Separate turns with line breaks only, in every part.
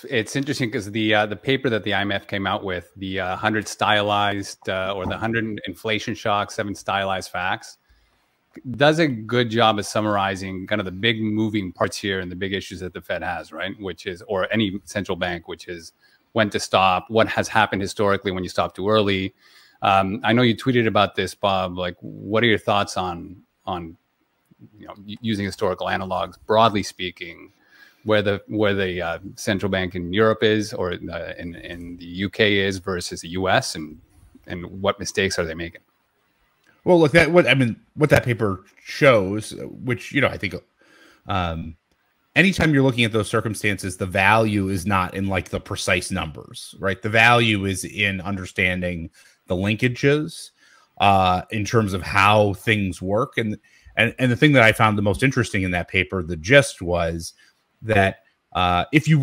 it's interesting because the paper that the IMF came out with, the 100 stylized or the 100 inflation shocks, 7 stylized facts, does a good job of summarizing kind of the big moving parts here and the big issues that the Fed has, right? Which is, or any central bank, which is when to stop, what has happened historically when you stop too early. I know you tweeted about this, Bob. Like, what are your thoughts on using historical analogs, broadly speaking, where the central bank in Europe is, or in the UK is, versus the US, and what mistakes are they making?
Well, look, what that paper shows, which, I think anytime you're looking at those circumstances, the value is not in like the precise numbers, right? The value is in understanding the linkages in terms of how things work. And the thing that I found the most interesting in that paper, the gist was that if you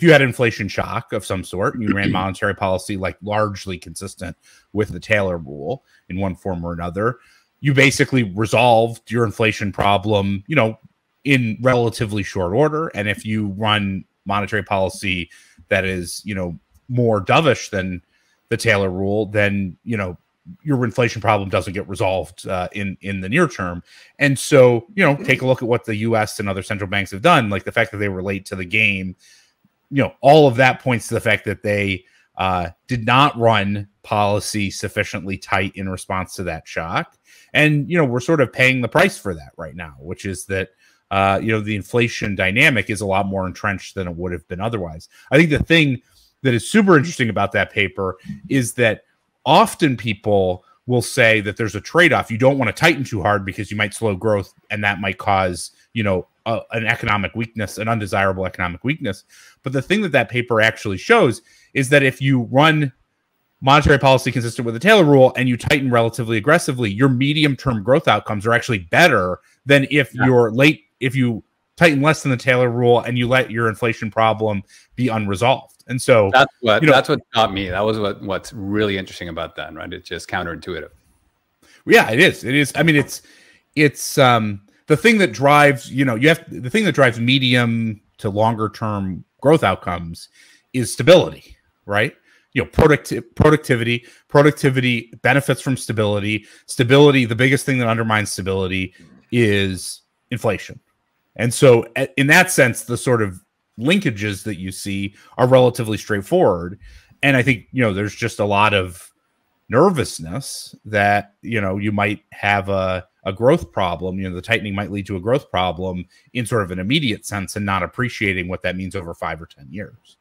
had inflation shock of some sort, and you ran monetary policy like largely consistent with the Taylor rule in one form or another, you basically resolved your inflation problem, in relatively short order. And if you run monetary policy that is, more dovish than the Taylor rule, then, your inflation problem doesn't get resolved in the near term. And so, take a look at what the US and other central banks have done, like the fact that they were late to the game, all of that points to the fact that they did not run policy sufficiently tight in response to that shock. And, we're sort of paying the price for that right now, which is that, the inflation dynamic is a lot more entrenched than it would have been otherwise. I think the thing that is super interesting about that paper is that often people will say that there's a trade-off. You don't want to tighten too hard because you might slow growth, and that might cause, an economic weakness, an undesirable economic weakness. But the thing that paper actually shows is that if you run monetary policy consistent with the Taylor rule and you tighten relatively aggressively, your medium-term growth outcomes are actually better than if if you tighten less than the Taylor rule and you let your inflation problem be unresolved. And so
that's what got me. That was what's really interesting about that, right? It's just counterintuitive.
Yeah, it is. It is. I mean, it's the thing that drives, the thing that drives medium to longer term growth outcomes is stability, right? Productivity benefits from stability. Stability, the biggest thing that undermines stability is inflation. And so in that sense, the sort of linkages that you see are relatively straightforward. And I think, there's just a lot of nervousness that, you might have a growth problem. The tightening might lead to a growth problem in sort of an immediate sense and not appreciating what that means over 5 or 10 years.